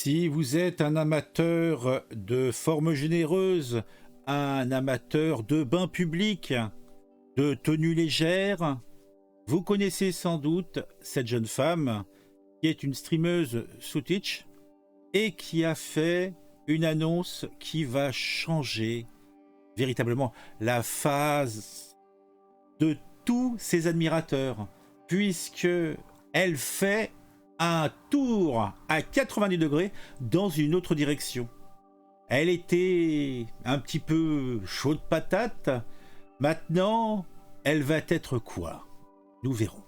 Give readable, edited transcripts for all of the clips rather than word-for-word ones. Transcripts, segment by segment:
Si vous êtes un amateur de formes généreuses, un amateur de bains publics, de tenues légères, vous connaissez sans doute cette jeune femme qui est une streameuse sous Twitch et qui a fait une annonce qui va changer véritablement la phase de tous ses admirateurs, puisque elle fait un tour à 90 degrés dans une autre direction. Elle était un petit peu chaude patate. Maintenant, elle va être quoi? Nous verrons.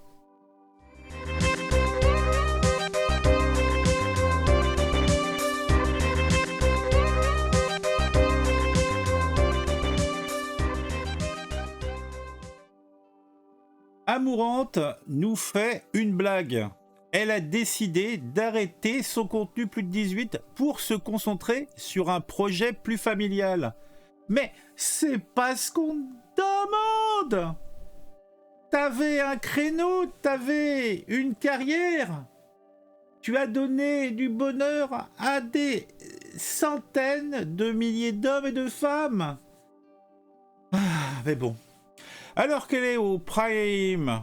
Amourante nous fait une blague. Elle a décidé d'arrêter son contenu plus de 18 pour se concentrer sur un projet plus familial. Mais c'est pas ce qu'on demande. T'avais un créneau, t'avais une carrière. Tu as donné du bonheur à des centaines de milliers d'hommes et de femmes. Mais bon. Alors qu'elle est au prime...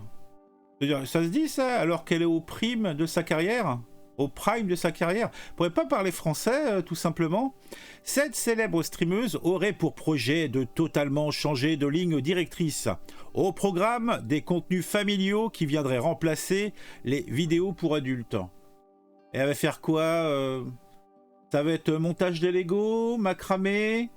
Ça se dit ça, alors qu'elle est au prime de sa carrière? Au prime de sa carrière? On pourrait pas parler français, tout simplement? Cette célèbre streameuse aurait pour projet de totalement changer de ligne directrice. Au programme, des contenus familiaux qui viendraient remplacer les vidéos pour adultes. Et elle va faire quoi? Ça va être montage des Lego, macramé?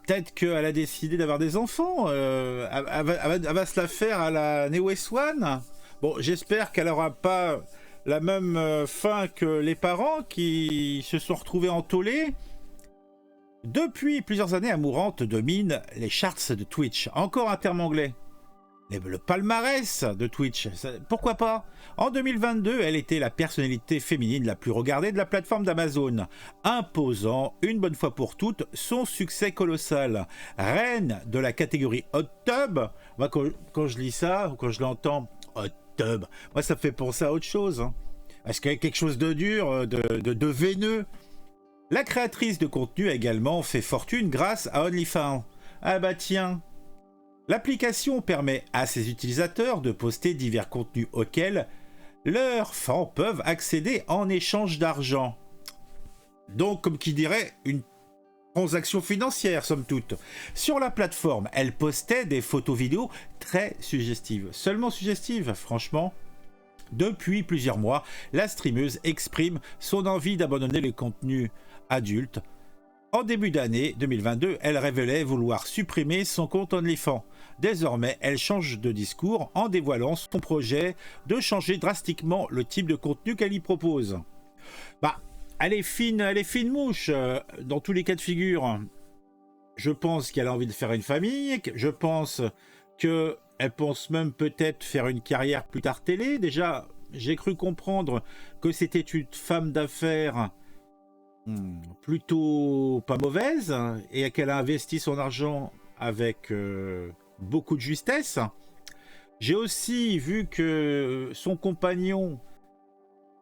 Peut-être qu'elle a décidé d'avoir des enfants. Elle va se la faire à la Neo S1. Bon, j'espère qu'elle n'aura pas la même fin que les parents qui se sont retrouvés entolés. Depuis plusieurs années, Amourante domine les charts de Twitch. Encore un terme anglais. Le palmarès de Twitch, pourquoi pas? En 2022, elle était la personnalité féminine la plus regardée de la plateforme d'Amazon, imposant une bonne fois pour toutes son succès colossal. Reine de la catégorie Hot Tub, moi quand je lis ça, ou quand je l'entends, Hot Tub, moi ça me fait penser à autre chose. Parce qu'il y a quelque chose de dur, de veineux. La créatrice de contenu a également fait fortune grâce à OnlyFans. Ah bah tiens. L'application permet à ses utilisateurs de poster divers contenus auxquels leurs fans peuvent accéder en échange d'argent. Donc, comme qui dirait, une transaction financière, somme toute. Sur la plateforme, elle postait des photos vidéos très suggestives. Seulement suggestives, franchement. Depuis plusieurs mois, la streameuse exprime son envie d'abandonner les contenus adultes. En début d'année 2022, elle révélait vouloir supprimer son compte OnlyFans. Désormais, elle change de discours en dévoilant son projet de changer drastiquement le type de contenu qu'elle y propose. Elle est fine mouche dans tous les cas de figure. Je pense qu'elle a envie de faire une famille. Je pense qu'elle pense même peut-être faire une carrière plus tard télé. Déjà, j'ai cru comprendre que c'était une femme d'affaires plutôt pas mauvaise et qu'elle a investi son argent avec beaucoup de justesse. J'ai aussi vu que son compagnon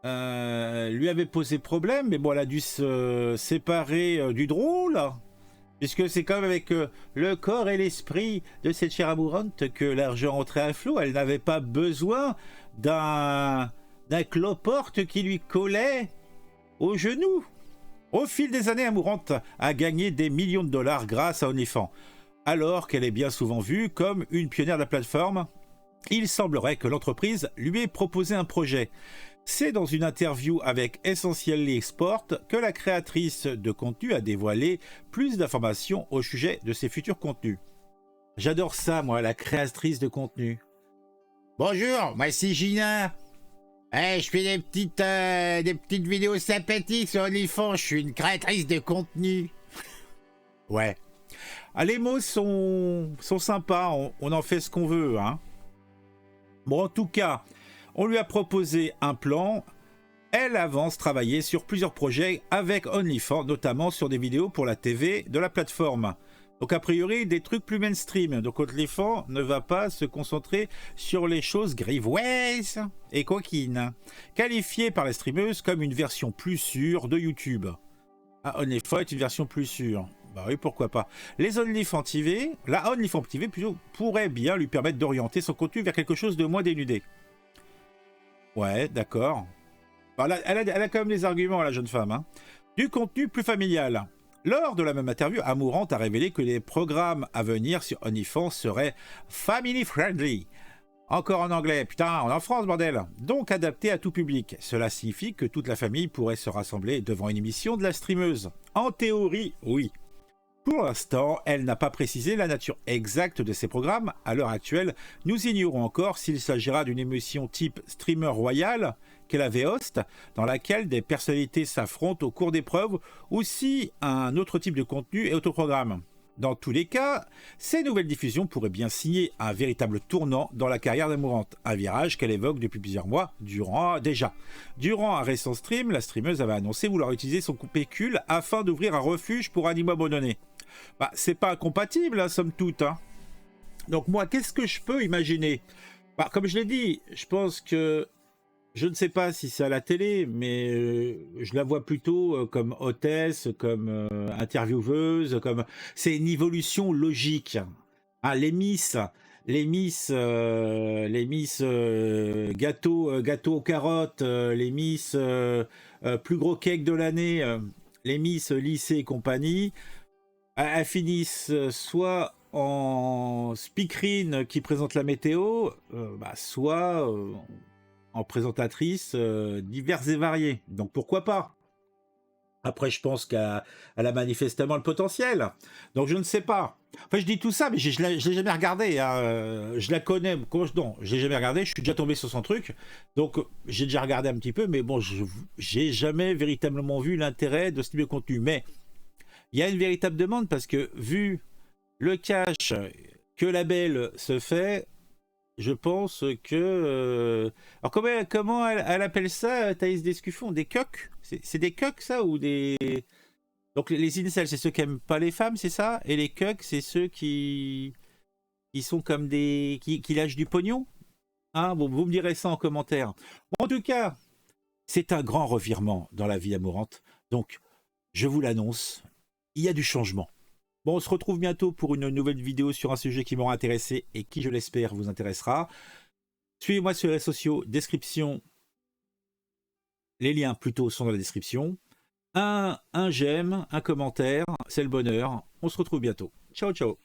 lui avait posé problème, mais bon, elle a dû se séparer du drôle, puisque c'est comme avec le corps et l'esprit de cette chère Amourante que l'argent rentrait à flot. Elle n'avait pas besoin d'un cloporte qui lui collait au genou. Au fil des années, Amourante a gagné des millions de dollars grâce à OnlyFans. Alors qu'elle est bien souvent vue comme une pionnière de la plateforme, il semblerait que l'entreprise lui ait proposé un projet. C'est dans une interview avec Essentially Export que la créatrice de contenu a dévoilé plus d'informations au sujet de ses futurs contenus. J'adore ça, moi, la créatrice de contenu. Bonjour, moi c'est Gina. Je fais des petites vidéos sympathiques sur OnlyFans, je suis une créatrice de contenu. Ouais. Les mots sont sympas, on en fait ce qu'on veut, hein. Bon, en tout cas, on lui a proposé un plan. Elle avance travailler sur plusieurs projets avec OnlyFans, notamment sur des vidéos pour la TV de la plateforme. Donc a priori, des trucs plus mainstream. Donc OnlyFans ne va pas se concentrer sur les choses grivoises et coquines, qualifiées par les streameuses comme une version plus sûre de YouTube. Ah, OnlyFans est une version plus sûre. Bah oui, pourquoi pas. Les OnlyFans TV, la OnlyFans TV plutôt, pourrait bien lui permettre d'orienter son contenu vers quelque chose de moins dénudé. Ouais, d'accord. Bah, elle a quand même des arguments, la jeune femme. Hein. Du contenu plus familial. Lors de la même interview, Amourante a révélé que les programmes à venir sur OnlyFans seraient family friendly. Encore en anglais, putain, on est en France, bordel. Donc adapté à tout public. Cela signifie que toute la famille pourrait se rassembler devant une émission de la streameuse. En théorie, oui. Pour l'instant, elle n'a pas précisé la nature exacte de ces programmes. À l'heure actuelle, nous ignorons encore s'il s'agira d'une émission type Streamer Royal qu'elle avait host, dans laquelle des personnalités s'affrontent au cours d'épreuves, ou si un autre type de contenu est autoprogramme. Dans tous les cas, ces nouvelles diffusions pourraient bien signer un véritable tournant dans la carrière d'Amourante, un virage qu'elle évoque depuis plusieurs mois durant un récent stream, la streameuse avait annoncé vouloir utiliser son pécule afin d'ouvrir un refuge pour animaux abandonnés. Bah, c'est pas incompatible, hein, somme toute. Hein. Donc moi, qu'est-ce que je peux imaginer? Bah, comme je l'ai dit, je pense que je ne sais pas si c'est à la télé, mais je la vois plutôt comme hôtesse, comme intervieweuse, comme c'est une évolution logique. Hein, les miss gâteau aux carottes, les miss plus gros cake de l'année, les miss lycée et compagnie, elles finissent soit en speakerine qui présente la météo, soit en présentatrice diverses et variées. Donc pourquoi pas? Après, je pense qu'elle a manifestement le potentiel. Donc je ne sais pas. Enfin, je dis tout ça, mais je ne l'ai jamais regardé. Hein. Je la connais. Non, je l'ai jamais regardé. Je suis déjà tombé sur son truc. Donc j'ai déjà regardé un petit peu, mais bon, j'ai jamais véritablement vu l'intérêt de ce type de contenu. Mais il y a une véritable demande parce que vu le cash que la belle se fait, je pense que... Alors comment elle appelle ça, Thaïs Descuffon? Des coqs? C'est des coqs, ça? Ou des... Donc les incels, c'est ceux qui aiment pas les femmes, c'est ça? Et les coqs, c'est ceux qui sont comme des... qui lâchent du pognon? Hein, bon, vous me direz ça en commentaire. Bon, en tout cas, c'est un grand revirement dans la vie amourante. Donc, je vous l'annonce, il y a du changement. Bon, on se retrouve bientôt pour une nouvelle vidéo sur un sujet qui m'aura intéressé et qui, je l'espère, vous intéressera. Suivez-moi sur les réseaux sociaux, description. Les liens plutôt sont dans la description. Un j'aime, un commentaire, c'est le bonheur. On se retrouve bientôt. Ciao, ciao.